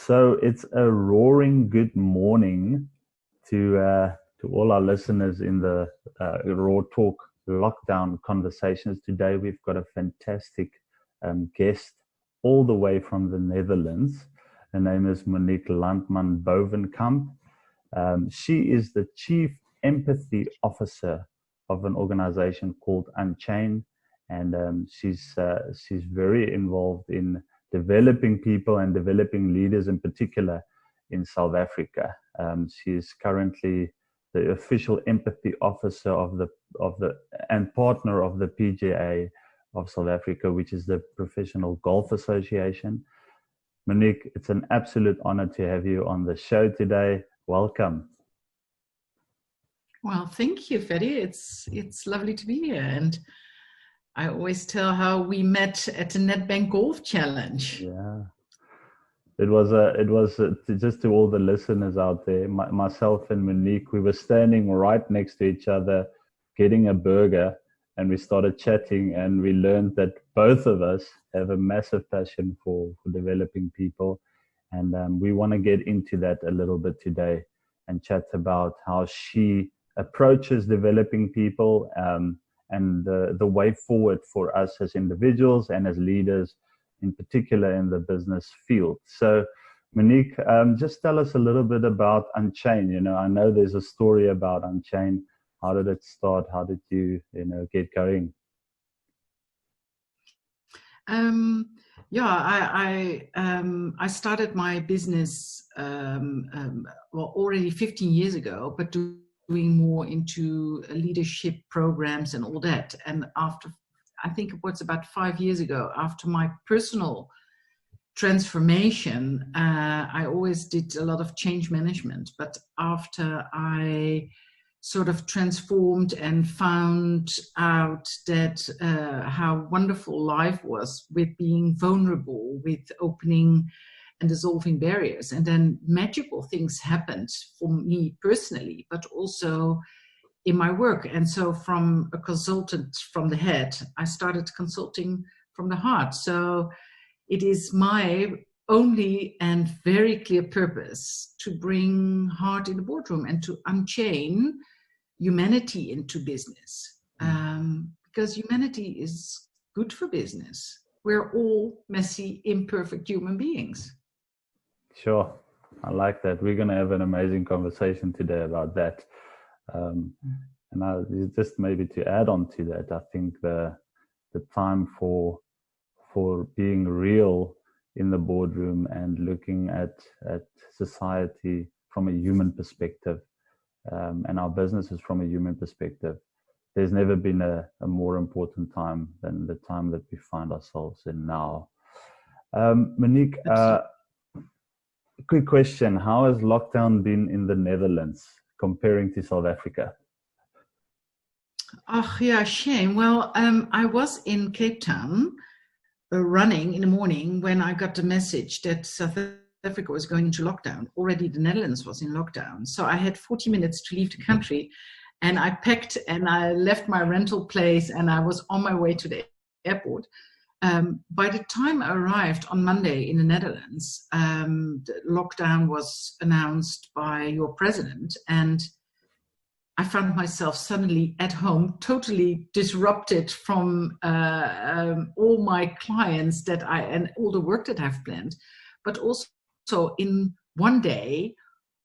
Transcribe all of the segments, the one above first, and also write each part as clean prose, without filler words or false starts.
So it's a roaring good morning to all our listeners in the Raw Talk lockdown conversations. Today we've got a fantastic guest all the way from the Netherlands. Her name is Monique Landman-Bovemkamp. She is the Chief Empathy Officer of an organization called Unchain, and she's very involved in developing people and developing leaders in particular in South Africa. She is currently the official empathy officer of the and partner of the PGA of South Africa, which is the Professional Golf Association. Monique, it's an absolute honor to have you on the show today. Welcome. Well, thank you, Freddy. It's lovely to be here, and I always tell how we met at the Nedbank Golf Challenge. Yeah, it was just to all the listeners out there. Myself and Monique, we were standing right next to each other, getting a burger, and we started chatting, and we learned that both of us have a massive passion for developing people, and we want to get into that a little bit today and chat about how she approaches developing people, and the way forward for us as individuals and as leaders, in particular in the business field. So, Monique, just tell us a little bit about Unchain. I know there's a story about Unchain. How did it start? How did you get going? I started my business already 15 years ago, but doing more into leadership programs and all that. And after, I think it was about 5 years ago, after my personal transformation, I always did a lot of change management. But after I sort of transformed and found out that how wonderful life was with being vulnerable, with opening and dissolving barriers. And then magical things happened for me personally, but also in my work. And so from a consultant from the head, I started consulting from the heart. So it is my only and very clear purpose to bring heart in the boardroom and to unchain humanity into business. Because humanity is good for business. We're all messy, imperfect human beings. Sure. I like that. We're going to have an amazing conversation today about that. And just maybe to add on to that, I think the time for being real in the boardroom and looking at society from a human perspective, and our businesses from a human perspective, there's never been a more important time than the time that we find ourselves in now. Monique, quick question. How has lockdown been in the Netherlands comparing to South Africa? Oh, yeah, shame. Well, I was in Cape Town running in the morning when I got the message that South Africa was going into lockdown. Already the Netherlands was in lockdown. So I had 40 minutes to leave the country, and I packed and I left my rental place and I was on my way to the airport. By the time I arrived on Monday in the Netherlands, the lockdown was announced by your president, and I found myself suddenly at home, totally disrupted from all my clients and all the work that I've planned. But also in one day,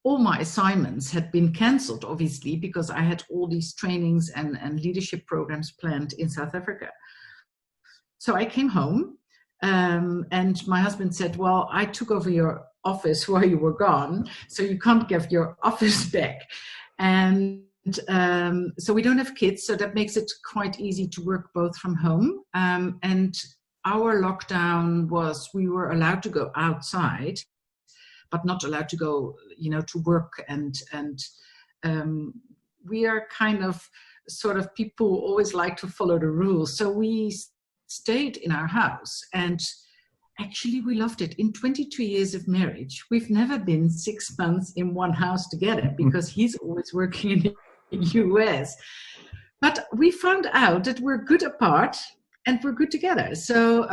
all my assignments had been cancelled, obviously, because I had all these trainings and leadership programs planned in South Africa. So I came home, and my husband said, well, I took over your office while you were gone, so you can't give your office back. And so we don't have kids, so that makes it quite easy to work both from home. And our lockdown was, we were allowed to go outside, but not allowed to go, to work. And we are kind of sort of people who always like to follow the rules. So we stayed in our house, and actually we loved it. In 22 years of marriage, we've never been 6 months in one house together because he's always working in the US. But we found out that we're good apart and we're good together. So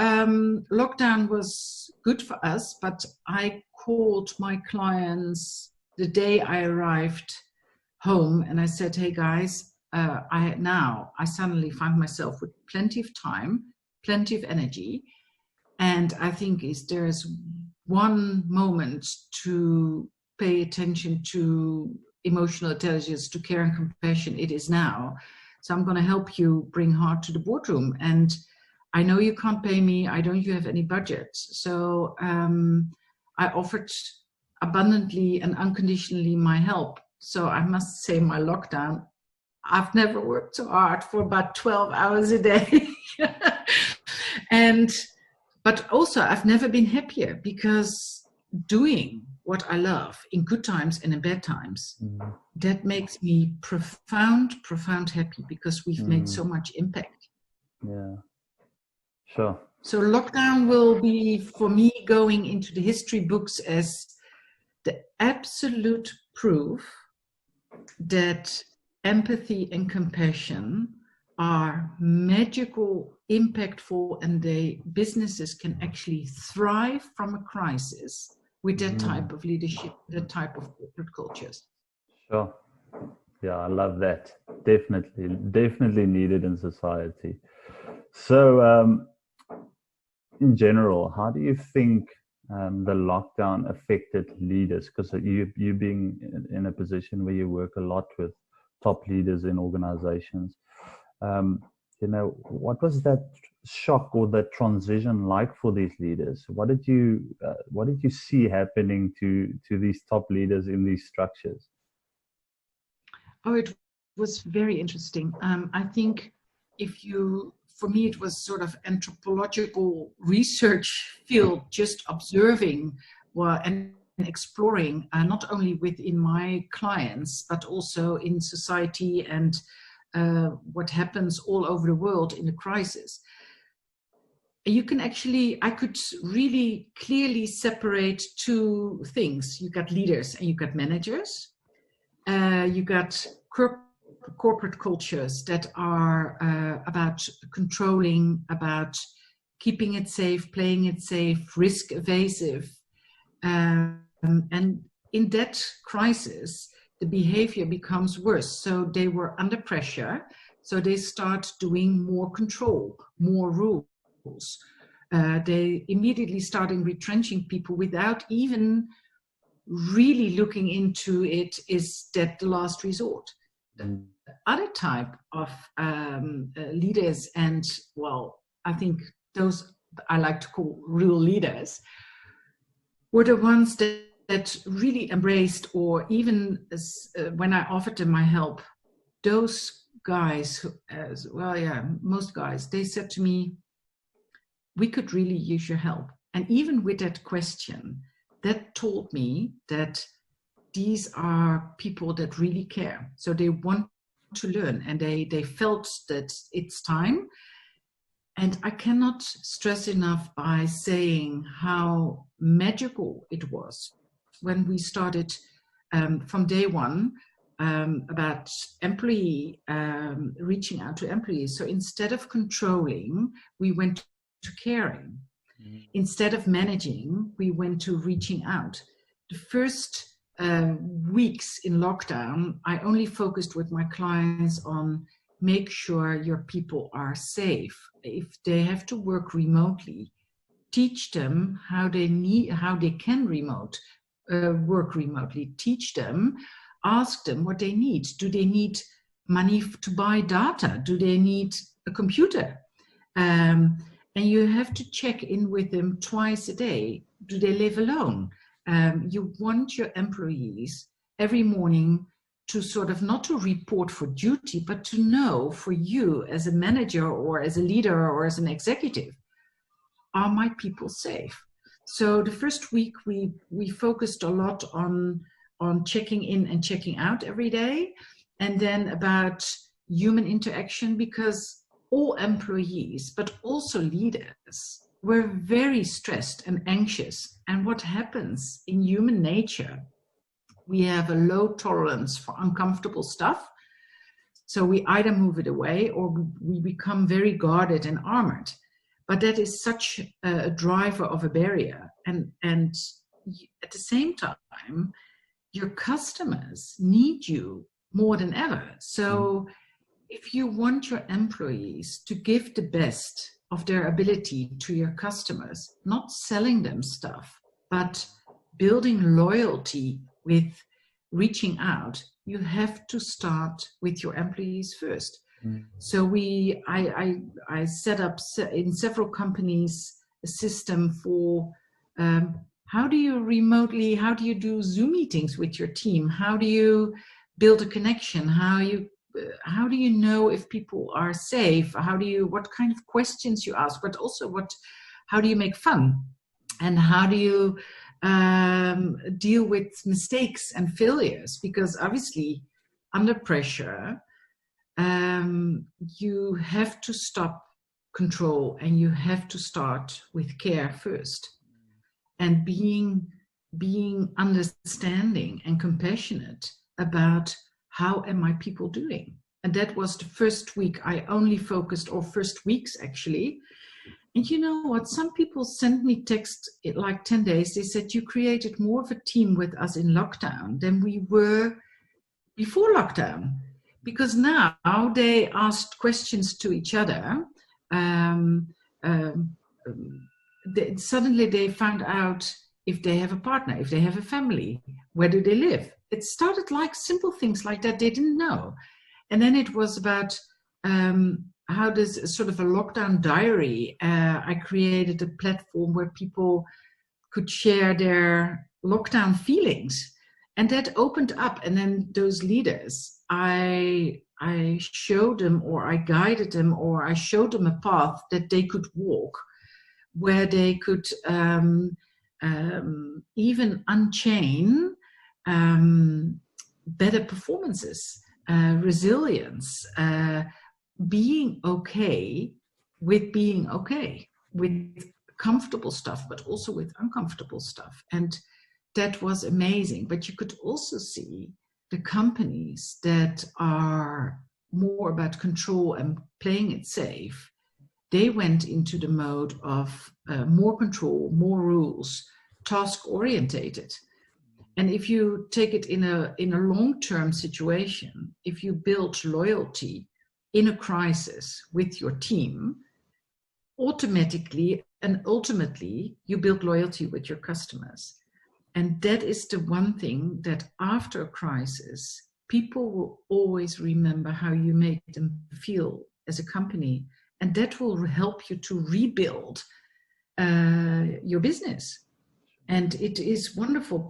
lockdown was good for us, but I called my clients the day I arrived home and I said, hey guys, I suddenly find myself with plenty of time, plenty of energy. And I think there's one moment to pay attention to emotional intelligence, to care and compassion. It is now. So I'm going to help you bring heart to the boardroom. And I know you can't pay me. I don't have any budget. So I offered abundantly and unconditionally my help. So I must say my lockdown, I've never worked so hard for about 12 hours a day. But also I've never been happier, because doing what I love in good times and in bad times, that makes me profound happy, because we've made so much impact. Yeah, sure. So lockdown will be, for me, going into the history books as the absolute proof that empathy and compassion are magical, impactful, and businesses can actually thrive from a crisis with that type of leadership, that type of corporate cultures. Sure. Yeah, I love that. Definitely needed in society. So in general, how do you think the lockdown affected leaders? Because you being in a position where you work a lot with top leaders in organizations, what was that shock or that transition like for these leaders? What did you see happening to these top leaders in these structures? Oh, it was very interesting. I think for me, it was sort of anthropological research field, just observing and exploring, not only within my clients, but also in society and what happens all over the world in a crisis. I could really clearly separate two things. You got leaders and you got managers. You got corporate cultures that are about controlling, about keeping it safe, playing it safe, risk evasive. And in that crisis, the behavior becomes worse. So they were under pressure. So they start doing more control, more rules. They immediately starting retrenching people without even really looking into it. Is that the last resort? The other type of leaders, and I think those I like to call real leaders, were the ones that really embraced, or even when I offered them my help, those guys, most guys, they said to me, we could really use your help. And even with that question, that told me that these are people that really care. So they want to learn, and they felt that it's time. And I cannot stress enough by saying how magical it was when we started from day one about employee reaching out to employees. So instead of controlling, we went to caring. Instead of managing, we went to reaching out. The first weeks in lockdown, I only focused with my clients on make sure your people are safe. If they have to work remotely, teach them how they can work remotely. Teach them, ask them what they need. Do they need money to buy data? Do they need a computer? And you have to check in with them twice a day. Do they live alone? You want your employees every morning to sort of not to report for duty, but to know for you as a manager or as a leader or as an executive, are my people safe? So the first week we focused a lot on checking in and checking out every day, and then about human interaction, because all employees, but also leaders, were very stressed and anxious. And what happens in human nature, we have a low tolerance for uncomfortable stuff. So we either move it away or we become very guarded and armored. But that is such a driver of a barrier. and at the same time, your customers need you more than ever. So if you want your employees to give the best of their ability to your customers, not selling them stuff, but building loyalty with reaching out, you have to start with your employees first. So I set up in several companies a system for how do you do Zoom meetings with your team? How do you build a connection? How do you know if people are safe? What kind of questions you ask, but also how do you make fun? And how do you deal with mistakes and failures? Because obviously under pressure, you have to stop control and you have to start with care first. And being understanding and compassionate about how am my people doing. And that was the first week I only focused, or first weeks actually. And you know what, some people sent me text like 10 days. They said, you created more of a team with us in lockdown than we were before lockdown. Because now they asked questions to each other. Suddenly they found out if they have a partner, if they have a family, where do they live. It started like simple things like that they didn't know. And then it was about how does sort of a lockdown diary. I created a platform where people could share their lockdown feelings. And that opened up. And then those leaders, I showed them, or I guided them, or I showed them a path that they could walk, where they could even unchain better performances, resilience, being okay, with comfortable stuff, but also with uncomfortable stuff. And that was amazing. But you could also see the companies that are more about control and playing it safe, they went into the mode of more control, more rules, task orientated. And if you take it in a long-term situation, if you build loyalty in a crisis with your team, automatically and ultimately you build loyalty with your customers. And that is the one thing that after a crisis, people will always remember how you made them feel as a company. And that will help you to rebuild your business. And it is wonderful.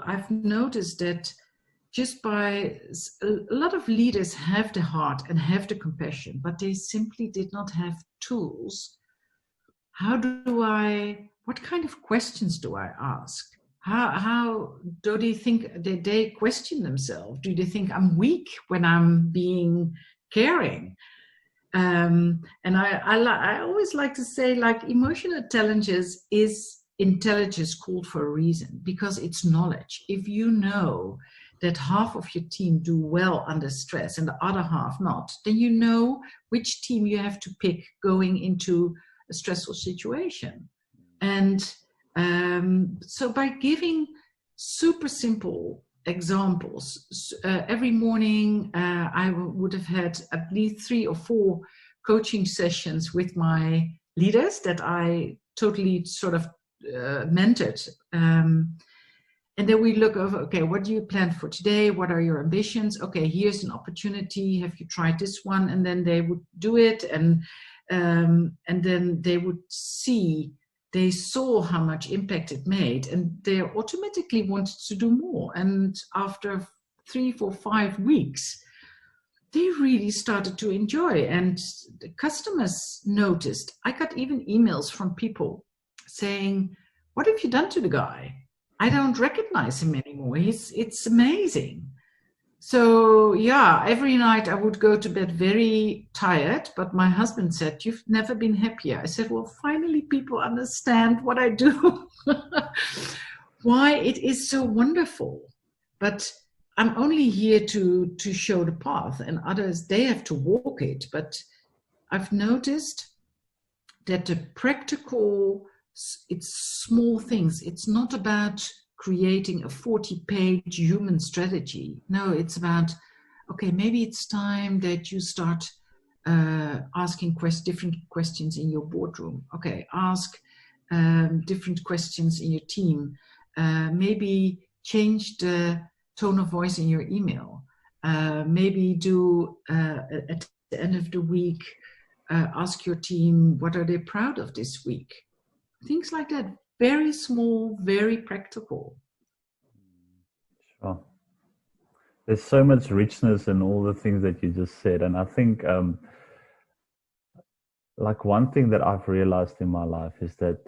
I've noticed that just by a lot of leaders have the heart and have the compassion, but they simply did not have tools. What kind of questions do I ask? How do they think, they question themselves? Do they think I'm weak when I'm being caring? And I always like to say, like, emotional intelligence is intelligence called for a reason, because it's knowledge. If you know that half of your team do well under stress and the other half not, then you know which team you have to pick going into a stressful situation. And so by giving super simple examples, every morning I would have had at least 3 or 4 coaching sessions with my leaders that I totally sort of mentored. And then we look over, okay, what do you plan for today? What are your ambitions? Okay, here's an opportunity. Have you tried this one? And then they would do it. And then they would they saw how much impact it made, and they automatically wanted to do more. And after 3, 4, 5 weeks, they really started to enjoy, and the customers noticed. I got even emails from people saying, what have you done to the guy? I don't recognize him anymore. It's amazing. So yeah, every night I would go to bed very tired, but my husband said, you've never been happier. I said, well, finally people understand what I do, why it is so wonderful. But I'm only here to show the path, and others, they have to walk it. But I've noticed that the practical it's small things. It's not about creating a 40-page human strategy. No, it's about, okay, maybe it's time that you start asking different questions in your boardroom. Okay, ask different questions in your team. Maybe change the tone of voice in your email. Maybe do at the end of the week, ask your team, what are they proud of this week? Things like that. Very small, very practical. Sure. There's so much richness in all the things that you just said. And I think like one thing that I've realized in my life is that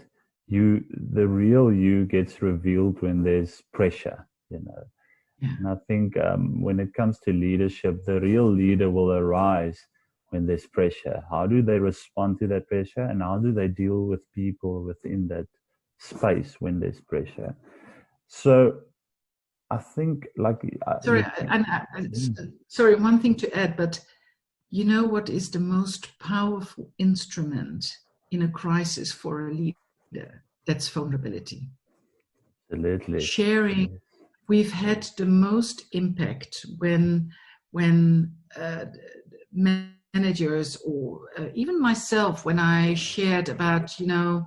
the real you gets revealed when there's pressure, you know. Yeah. And I think when it comes to leadership, the real leader will arise when there's pressure. How do they respond to that pressure, and how do they deal with people within that space when there's pressure? So I think, like, sorry, one thing to add, but you know what is the most powerful instrument in a crisis for a leader? That's vulnerability. Absolutely. Sharing. Yes. We've had the most impact when managers or even myself, when I shared about, you know,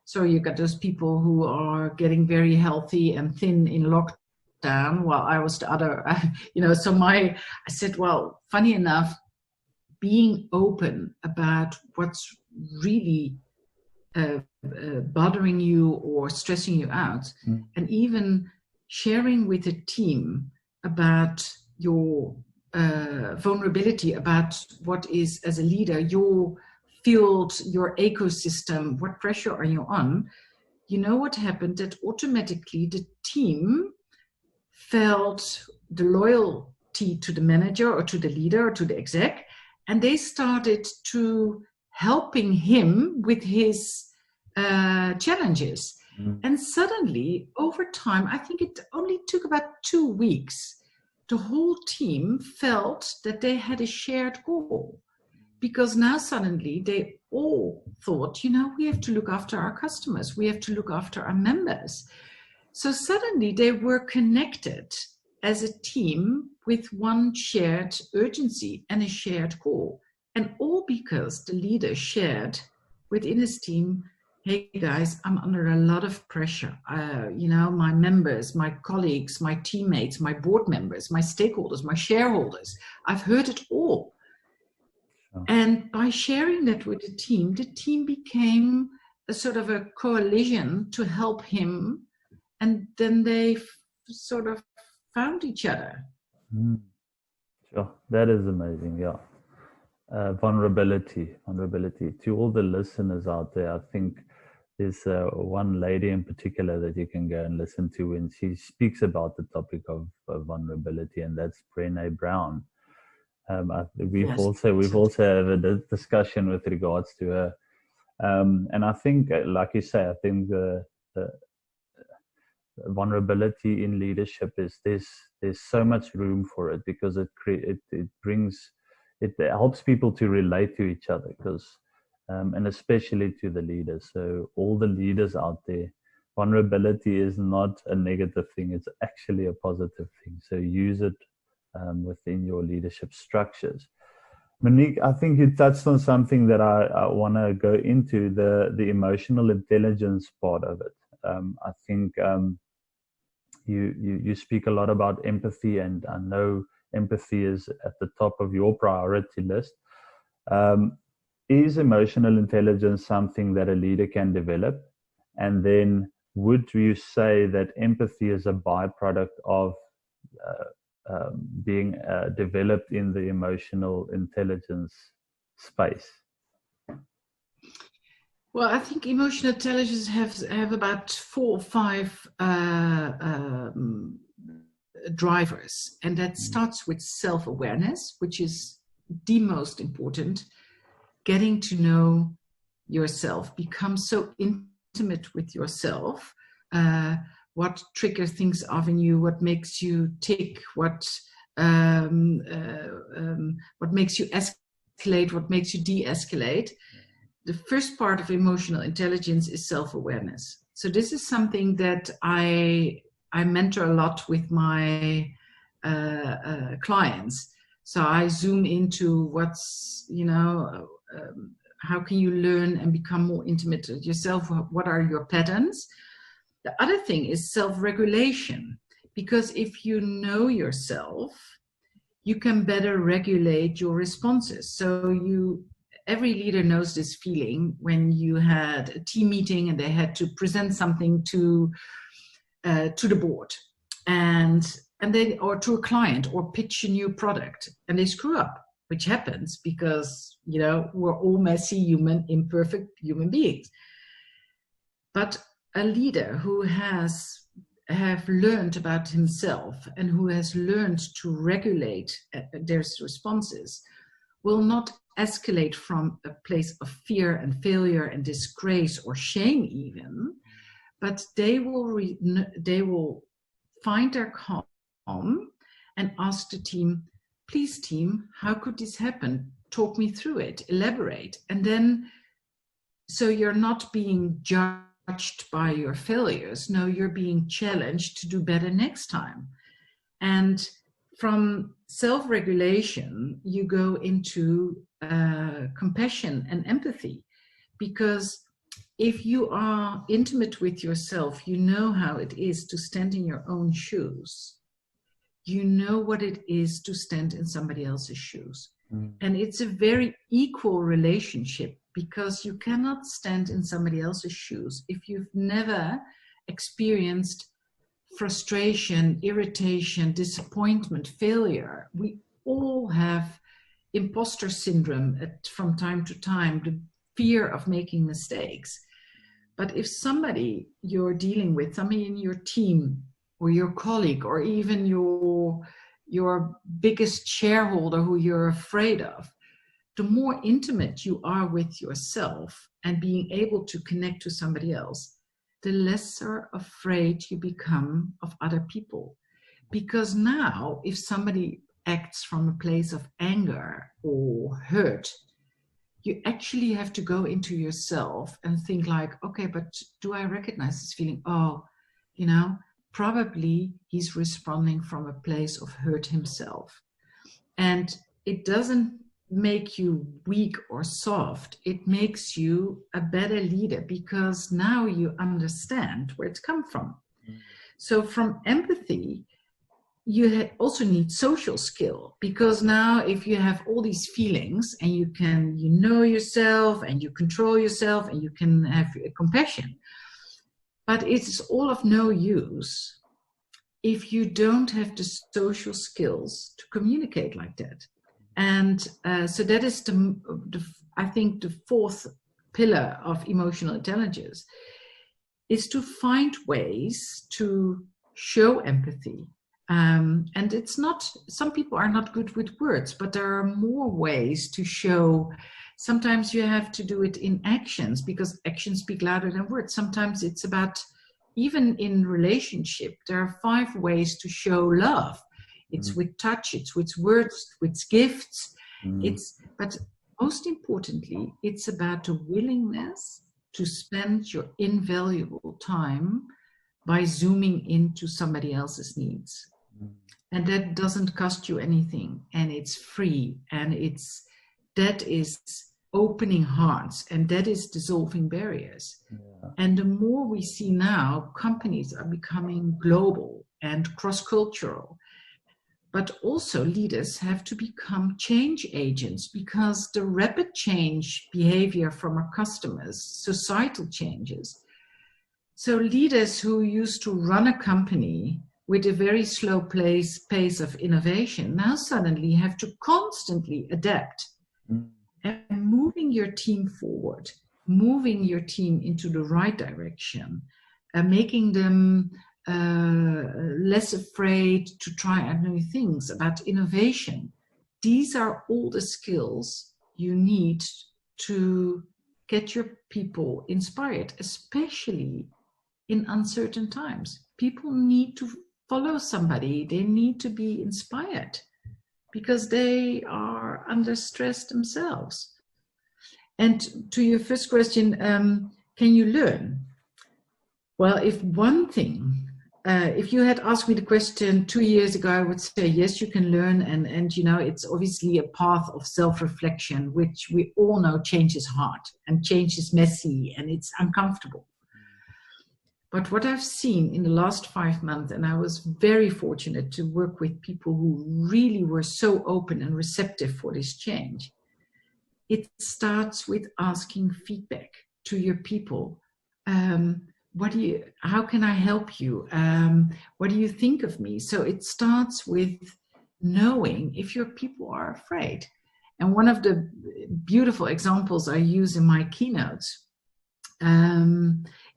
so you got those people who are getting very healthy and thin in lockdown, while I was the other, you know, so I said, well, funny enough, being open about what's really bothering you or stressing you out, and even sharing with a team about your vulnerability, about what is, as a leader, your field, your ecosystem, what pressure are you on? You know what happened? That automatically the team felt the loyalty to the manager or to the leader or to the exec, and they started to helping him with his challenges. And suddenly, over time, I think it only took about 2 weeks, the whole team felt that they had a shared goal. Because now suddenly they all thought, you know, we have to look after our customers. We have to look after our members. So suddenly they were connected as a team with one shared urgency and a shared goal. And all because the leader shared within his team, hey guys, I'm under a lot of pressure. You know, my members, my colleagues, my teammates, my board members, my stakeholders, my shareholders, I've heard it all. Sure. And by sharing that with the team became a sort of a coalition to help him. And then they sort of found each other. Sure, that is amazing, yeah. Vulnerability. To all the listeners out there, I think there's one lady in particular that you can go and listen to when she speaks about the topic of vulnerability, and that's Brené Brown. We've also had a discussion with regards to her, and I think, like you say, I think the vulnerability in leadership is there's so much room for it, because it helps people to relate to each other, because and especially to the leaders. So all the leaders out there, vulnerability is not a negative thing, it's actually a positive thing. So use it within your leadership structures. Monique, I think you touched on something that I want to go into, the emotional intelligence part of it. I think you speak a lot about empathy, and I know empathy is at the top of your priority list. Is emotional intelligence something that a leader can develop? And then would you say that empathy is a byproduct of being developed in the emotional intelligence space? Well, I think emotional intelligence have about 4 or 5 drivers, and that starts with self-awareness, which is the most important. Getting to know yourself, become so intimate with yourself, what trigger things off in you, what makes you tick, what makes you escalate, what makes you de-escalate. the first part of emotional intelligence is self-awareness. So this is something that I mentor a lot with my clients. So I zoom into what's, how can you learn and become more intimate with yourself? What are your patterns? The other thing is self-regulation, because if you know yourself, you can better regulate your responses. So every leader knows this feeling when you had a team meeting and they had to present something to the board or to a client, or pitch a new product, and they screw up, which happens because, we're all messy, imperfect human beings. But a leader who have learned about himself and who has learned to regulate their responses will not escalate from a place of fear and failure and disgrace or shame even, but they will find their calm and ask the team, please team, how could this happen? Talk me through it, elaborate. And then, so you're not being judged by your failures. No, you're being challenged to do better next time. And from self-regulation, you go into compassion and empathy, because if you are intimate with yourself, you know how it is to stand in your own shoes. You know what it is to stand in somebody else's shoes. And it's a very equal relationship, because you cannot stand in somebody else's shoes if you've never experienced frustration, irritation, disappointment, failure. We all have imposter syndrome from time to time, the fear of making mistakes. But if somebody you're dealing with, somebody in your team or your colleague, or even your biggest shareholder who you're afraid of, the more intimate you are with yourself and being able to connect to somebody else, the lesser afraid you become of other people. Because now, if somebody acts from a place of anger or hurt, you actually have to go into yourself and think like, okay, but do I recognize this feeling? Oh, probably he's responding from a place of hurt himself. And it doesn't make you weak or soft. It makes you a better leader, because now you understand where it's come from. So from empathy, you also need social skill, because now if you have all these feelings and you know yourself and you control yourself and you can have compassion, but it's all of no use if you don't have the social skills to communicate like that. And so that is I think the fourth pillar of emotional intelligence, is to find ways to show empathy. And it's not, some people are not good with words, but there are more ways to show. Sometimes you have to do it in actions, because actions speak louder than words. Sometimes it's about, even in relationship, there are 5 ways to show love. It's with touch, it's with words, with gifts. But most importantly, it's about the willingness to spend your invaluable time by zooming into somebody else's needs. And that doesn't cost you anything, and it's free, and that is opening hearts, and that is dissolving barriers. And the more we see now, companies are becoming global and cross-cultural, but also leaders have to become change agents, because the rapid change behavior from our customers, societal changes. So leaders who used to run a company with a very slow pace of innovation now suddenly have to constantly adapt. And moving your team forward, moving your team into the right direction, making them less afraid to try out new things, about innovation. These are all the skills you need to get your people inspired, especially in uncertain times. People need to follow somebody. They need to be inspired, because they are under stress themselves. And to your first question, can you learn? Well, if one thing, if you had asked me the question 2 years ago, I would say, yes, you can learn. And you know, it's obviously a path of self-reflection, which we all know change is hard and change is messy and it's uncomfortable. But what I've seen in the last 5 months, and I was very fortunate to work with people who really were so open and receptive for this change, it starts with asking feedback to your people. How can I help you? What do you think of me? So it starts with knowing if your people are afraid. And one of the beautiful examples I use in my keynotes,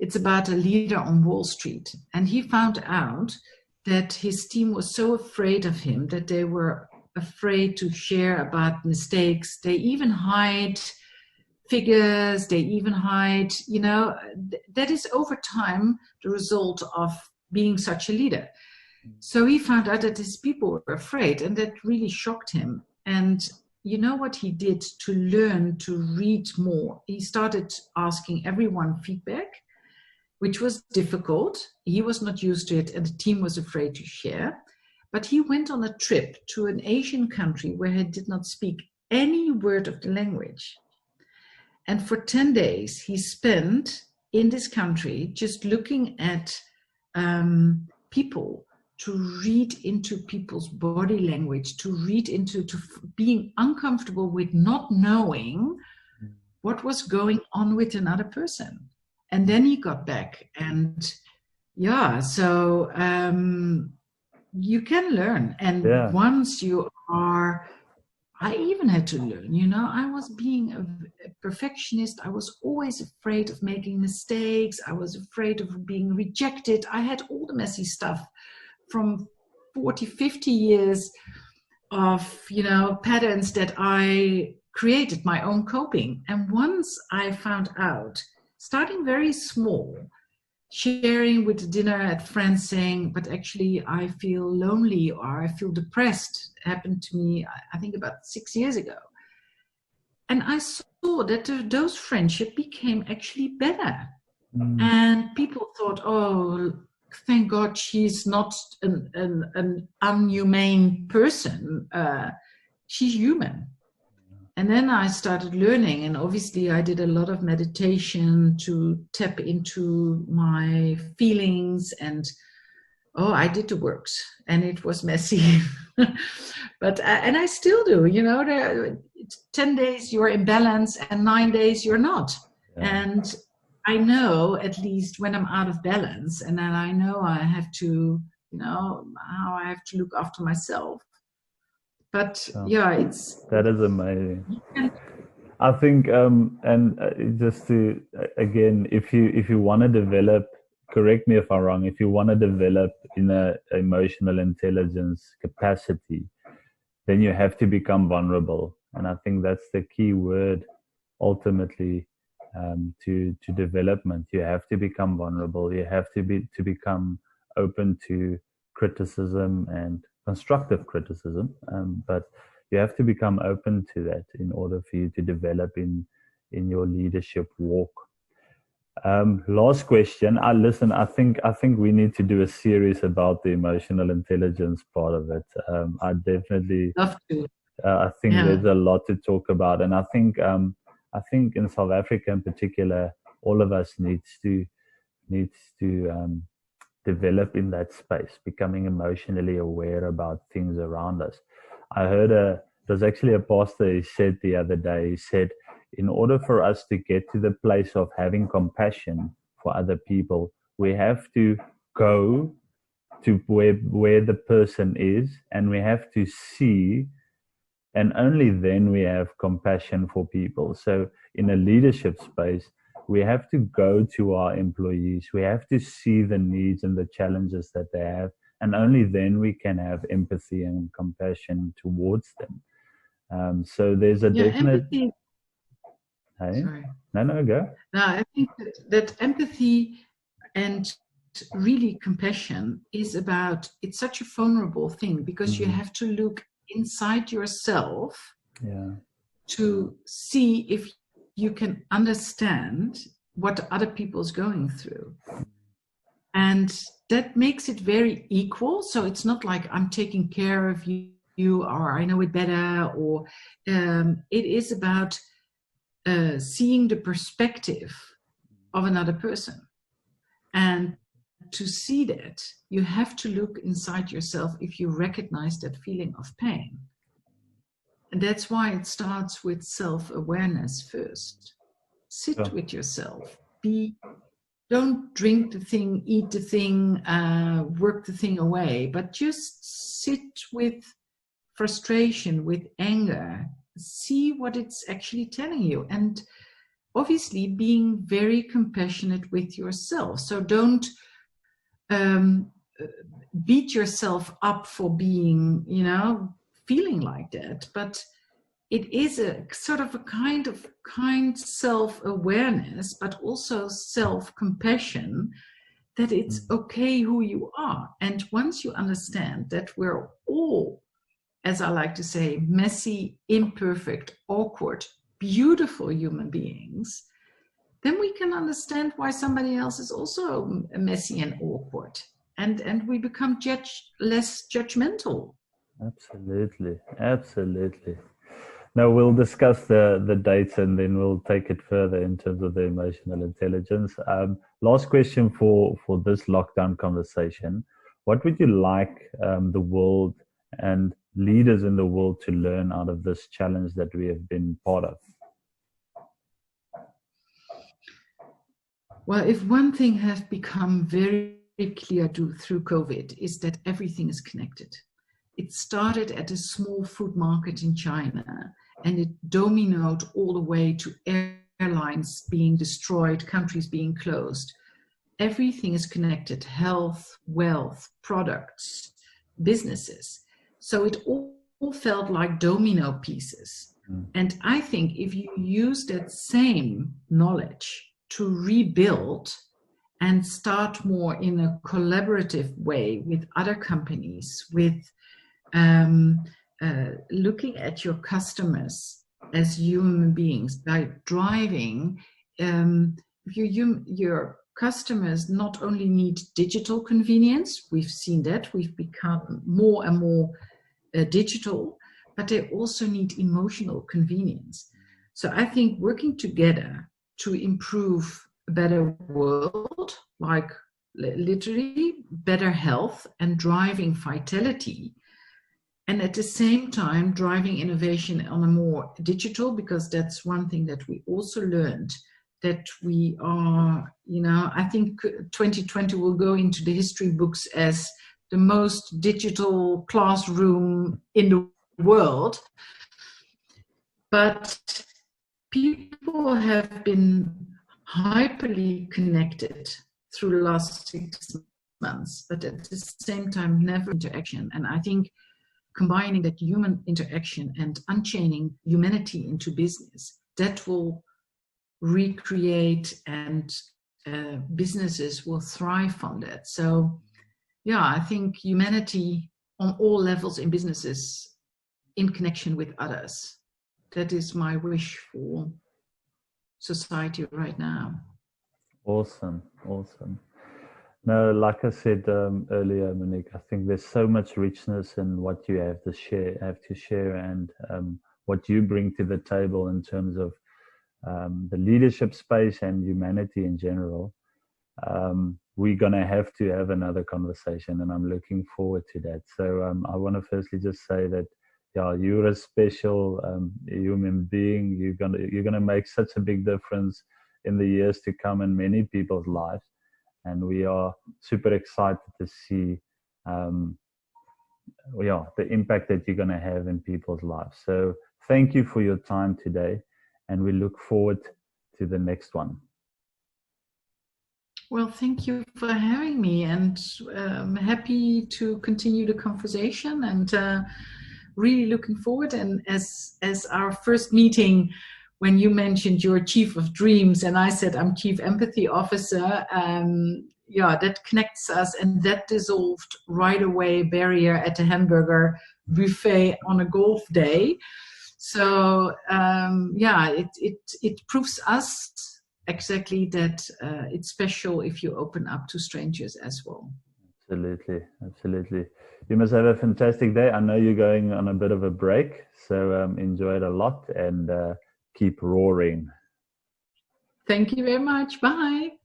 it's about a leader on Wall Street. And he found out that his team was so afraid of him that they were afraid to share about mistakes. They even hide figures, they even hide, you know, that is over time the result of being such a leader. So he found out that his people were afraid, and that really shocked him. And you know what he did to learn to read more? He started asking everyone feedback, which was difficult. He was not used to it, and the team was afraid to share. But he went on a trip to an Asian country where he did not speak any word of the language. And for 10 days, he spent in this country just looking at people, to read into people's body language, to read into being uncomfortable with not knowing what was going on with another person. And then he got back, and yeah, so you can learn. And once you are, I even had to learn, you know, I was being a perfectionist. I was always afraid of making mistakes. I was afraid of being rejected. I had all the messy stuff from 40, 50 years of, you know, patterns that I created, my own coping. And once I found out, starting very small, sharing with the dinner at friends, saying, but actually I feel lonely or I feel depressed, happened to me, I think about 6 years ago. And I saw that those friendships became actually better. And people thought, oh, thank God she's not an unhumane person. She's human. And then I started learning, and obviously I did a lot of meditation to tap into my feelings, and I did the works, and it was messy. But and I still do, you know, 10 days you're in balance and 9 days you're not. And I know at least when I'm out of balance, and then I know I have to, you know, how I have to look after myself. But that is amazing. I think just to again, if you want to develop, correct me if I'm wrong, if you want to develop in a emotional intelligence capacity, then you have to become vulnerable. And I think that's the key word ultimately to development. You have to become vulnerable. You have to become open to criticism and constructive criticism, but you have to become open to that in order for you to develop in your leadership walk. Last question. I think we need to do a series about the emotional intelligence part of it. I definitely love to. I think there's a lot to talk about, and I think in South Africa in particular, all of us needs to develop in that space, becoming emotionally aware about things around us. I heard there's actually a pastor, he said the other day, he said, in order for us to get to the place of having compassion for other people, we have to go to where the person is, and we have to see, and only then we have compassion for people. So in a leadership space, we have to go to our employees. We have to see the needs and the challenges that they have, and only then we can have empathy and compassion towards them. So there's a definite... Empathy. Hey? Sorry. No, go. No, I think that empathy and really compassion is about, it's such a vulnerable thing, because you have to look inside yourself to see if you can understand what other people's going through. And that makes it very equal. So it's not like I'm taking care of you or I know it better, or it is about seeing the perspective of another person. And to see that, you have to look inside yourself if you recognize that feeling of pain. And that's why it starts with self-awareness first. Sit with yourself. Don't drink the thing, eat the thing, work the thing away, but just sit with frustration, with anger. See what it's actually telling you. And obviously being very compassionate with yourself. So don't beat yourself up for being, feeling like that. But it is a sort of a kind self-awareness, but also self-compassion, that it's okay who you are. And once you understand that we're all, as I like to say, messy, imperfect, awkward, beautiful human beings, then we can understand why somebody else is also messy and awkward. And we become less judgmental. Absolutely. Absolutely. Now we'll discuss the dates and then we'll take it further in terms of the emotional intelligence. Last question for this lockdown conversation. What would you like the world and leaders in the world to learn out of this challenge that we have been part of? Well, if one thing has become very clear through COVID is that everything is connected. It started at a small food market in China, and it dominoed all the way to airlines being destroyed, countries being closed. Everything is connected: health, wealth, products, businesses. So it all felt like domino pieces. And I think if you use that same knowledge to rebuild and start more in a collaborative way with other companies, with looking at your customers as human beings by driving, your customers not only need digital convenience, we've seen that, we've become more and more digital, but they also need emotional convenience. So I think working together to improve a better world, like literally better health and driving vitality, and at the same time driving innovation on a more digital, because that's one thing that we also learned, that we are, I think 2020 will go into the history books as the most digital classroom in the world. But people have been hyperly connected through the last 6 months, but at the same time, never interaction. And I think combining that human interaction and unchaining humanity into business, that will recreate, and businesses will thrive from that. So yeah, I think humanity on all levels in businesses in connection with others. That is my wish for society right now. Awesome. No, like I said earlier, Monique, I think there's so much richness in what you have to share, and what you bring to the table in terms of the leadership space and humanity in general. We're going to have another conversation, and I'm looking forward to that. So I want to firstly just say that, yeah, you're a special human being. You're gonna make such a big difference in the years to come in many people's lives, and we are super excited to see the impact that you're going to have in people's lives. So thank you for your time today, and we look forward to the next one. Well, thank you for having me, and I'm happy to continue the conversation, and really looking forward. And as our first meeting, when you mentioned you're chief of dreams and I said I'm chief empathy officer, that connects us, and that dissolved right away barrier at the hamburger buffet on a golf day. So yeah, it proves us exactly that it's special if you open up to strangers as well. Absolutely, absolutely. You must have a fantastic day. I know you're going on a bit of a break, so enjoy it a lot and keep roaring. Thank you very much. Bye.